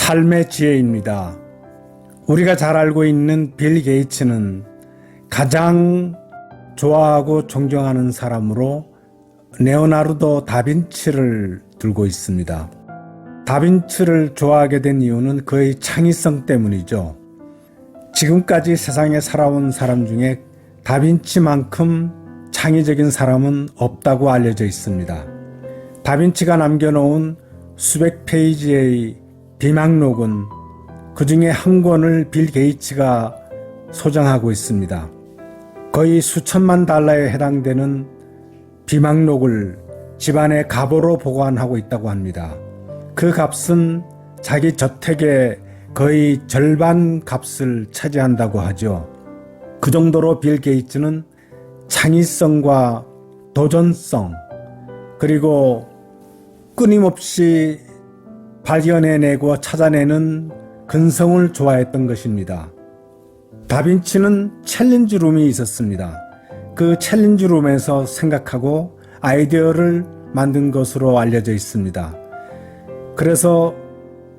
삶의 지혜입니다. 우리가 잘 알고 있는 빌 게이츠는 가장 좋아하고 존경하는 사람으로 레오나르도 다빈치를 들고 있습니다. 다빈치를 좋아하게 된 이유는 그의 창의성 때문이죠. 지금까지 세상에 살아온 사람 중에 다빈치만큼 창의적인 사람은 없다고 알려져 있습니다. 다빈치가 남겨놓은 수백 페이지의 비망록은 그 중에 한 권을 빌 게이츠가 소장하고 있습니다. 거의 수천만 달러에 해당되는 비망록을 집안의 갑오로 보관하고 있다고 합니다. 그 값은 자기 저택의 거의 절반 값을 차지한다고 하죠. 그 정도로 빌 게이츠는 창의성과 도전성 그리고 끊임없이 발견해내고 찾아내는 근성을 좋아했던 것입니다. 다빈치는 챌린지룸이 있었습니다. 그 챌린지룸에서 생각하고 아이디어를 만든 것으로 알려져 있습니다. 그래서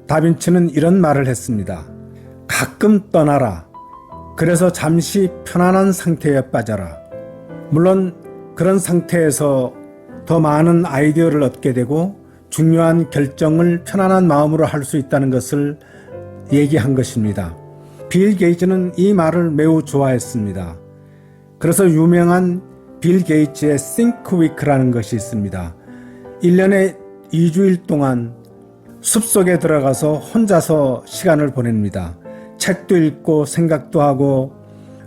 다빈치는 이런 말을 했습니다. 가끔 떠나라. 그래서 잠시 편안한 상태에 빠져라. 물론 그런 상태에서 더 많은 아이디어를 얻게 되고 중요한 결정을 편안한 마음으로 할 수 있다는 것을 얘기한 것입니다. 빌 게이츠는 이 말을 매우 좋아했습니다. 그래서 유명한 빌 게이츠의 Think Week라는 것이 있습니다. 1년에 2주일 동안 숲속에 들어가서 혼자서 시간을 보냅니다. 책도 읽고 생각도 하고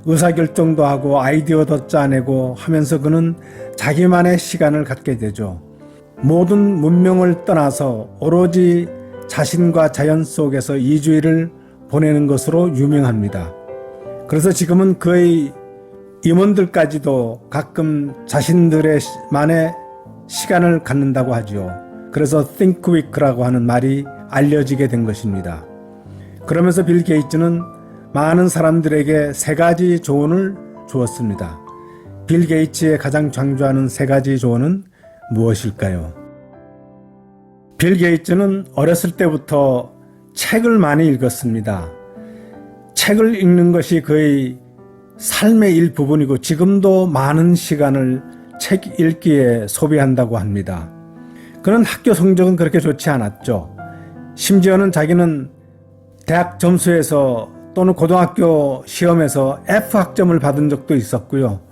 의사결정도 하고 아이디어도 짜내고 하면서 그는 자기만의 시간을 갖게 되죠. 모든 문명을 떠나서 오로지 자신과 자연 속에서 2주일을 보내는 것으로 유명합니다. 그래서 지금은 그의 임원들까지도 가끔 자신들의만의 시간을 갖는다고 하죠. 그래서 Think Week라고 하는 말이 알려지게 된 것입니다. 그러면서 빌 게이츠는 많은 사람들에게 세 가지 조언을 주었습니다. 빌 게이츠의 가장 강조하는 세 가지 조언은 무엇일까요? 빌 게이츠는 어렸을 때부터 책을 많이 읽었습니다. 책을 읽는 것이 그의 삶의 일부분이고 지금도 많은 시간을 책 읽기에 소비한다고 합니다. 그는 학교 성적은 그렇게 좋지 않았죠. 심지어는 자기는 대학 점수에서 또는 고등학교 시험에서 F학점을 받은 적도 있었고요.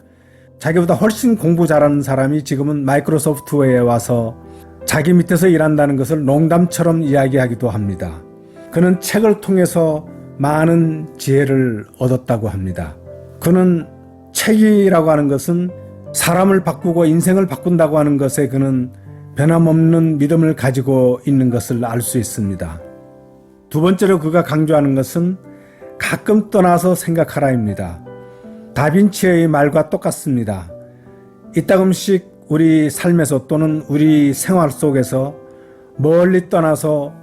자기보다 훨씬 공부 잘하는 사람이 지금은 마이크로소프트웨어에 와서 자기 밑에서 일한다는 것을 농담처럼 이야기하기도 합니다. 그는 책을 통해서 많은 지혜를 얻었다고 합니다. 그는 책이라고 하는 것은 사람을 바꾸고 인생을 바꾼다고 하는 것에 그는 변함없는 믿음을 가지고 있는 것을 알 수 있습니다. 두 번째로 그가 강조하는 것은 가끔 떠나서 생각하라입니다. 다빈치의 말과 똑같습니다. 이따금씩 우리 삶에서 또는 우리 생활 속에서 멀리 떠나서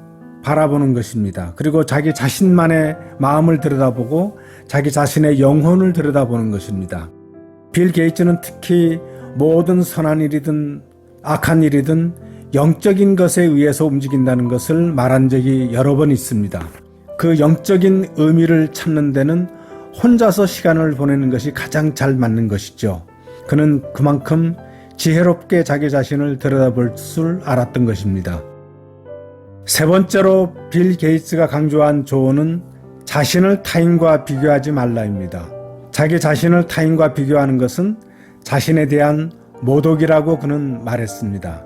바라보는 것입니다. 그리고 자기 자신만의 마음을 들여다보고 자기 자신의 영혼을 들여다보는 것입니다. 빌 게이츠는 특히 모든 선한 일이든 악한 일이든 영적인 것에 의해서 움직인다는 것을 말한 적이 여러 번 있습니다. 그 영적인 의미를 찾는 데는 혼자서 시간을 보내는 것이 가장 잘 맞는 것이죠. 그는 그만큼 지혜롭게 자기 자신을 들여다볼 줄 알았던 것입니다. 세 번째로 빌 게이츠가 강조한 조언은 자신을 타인과 비교하지 말라입니다. 자기 자신을 타인과 비교하는 것은 자신에 대한 모독이라고 그는 말했습니다.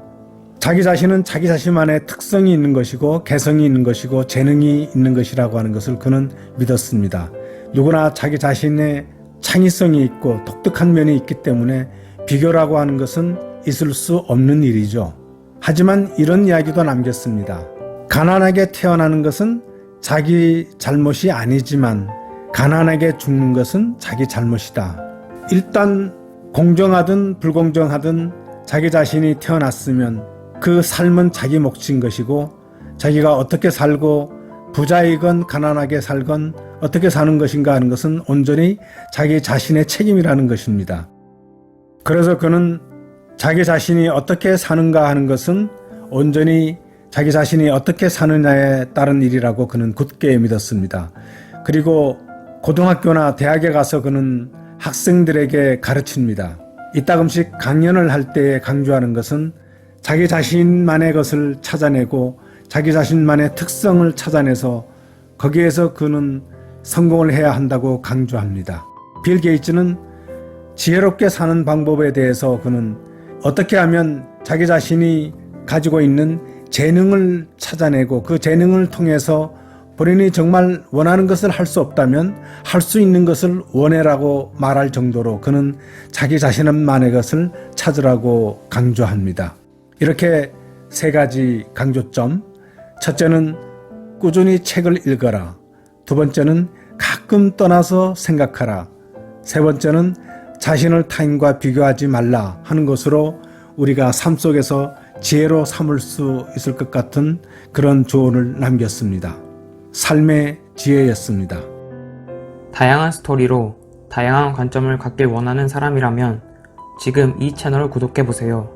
자기 자신은 자기 자신만의 특성이 있는 것이고 개성이 있는 것이고 재능이 있는 것이라고 하는 것을 그는 믿었습니다. 누구나 자기 자신의 창의성이 있고 독특한 면이 있기 때문에 비교라고 하는 것은 있을 수 없는 일이죠. 하지만 이런 이야기도 남겼습니다. 가난하게 태어나는 것은 자기 잘못이 아니지만 가난하게 죽는 것은 자기 잘못이다. 일단 공정하든 불공정하든 자기 자신이 태어났으면 그 삶은 자기 몫인 것이고 자기가 어떻게 살고 부자이건 가난하게 살건 어떻게 사는 것인가 하는 것은 온전히 자기 자신의 책임이라는 것입니다. 그래서 그는 자기 자신이 어떻게 사는가 하는 것은 온전히 자기 자신이 어떻게 사느냐에 따른 일이라고 그는 굳게 믿었습니다. 그리고 고등학교나 대학에 가서 그는 학생들에게 가르칩니다. 이따금씩 강연을 할 때 강조하는 것은 자기 자신만의 것을 찾아내고 자기 자신만의 특성을 찾아내서 거기에서 그는 성공을 해야 한다고 강조합니다. 빌 게이츠는 지혜롭게 사는 방법에 대해서 그는 어떻게 하면 자기 자신이 가지고 있는 재능을 찾아내고 그 재능을 통해서 본인이 정말 원하는 것을 할 수 없다면 할 수 있는 것을 원해라고 말할 정도로 그는 자기 자신만의 것을 찾으라고 강조합니다. 이렇게 세 가지 강조점. 첫째는 꾸준히 책을 읽어라. 두 번째는 가끔 떠나서 생각하라. 세 번째는 자신을 타인과 비교하지 말라 하는 것으로 우리가 삶 속에서 지혜로 삼을 수 있을 것 같은 그런 조언을 남겼습니다. 삶의 지혜였습니다. 다양한 스토리로 다양한 관점을 갖길 원하는 사람이라면 지금 이 채널을 구독해보세요.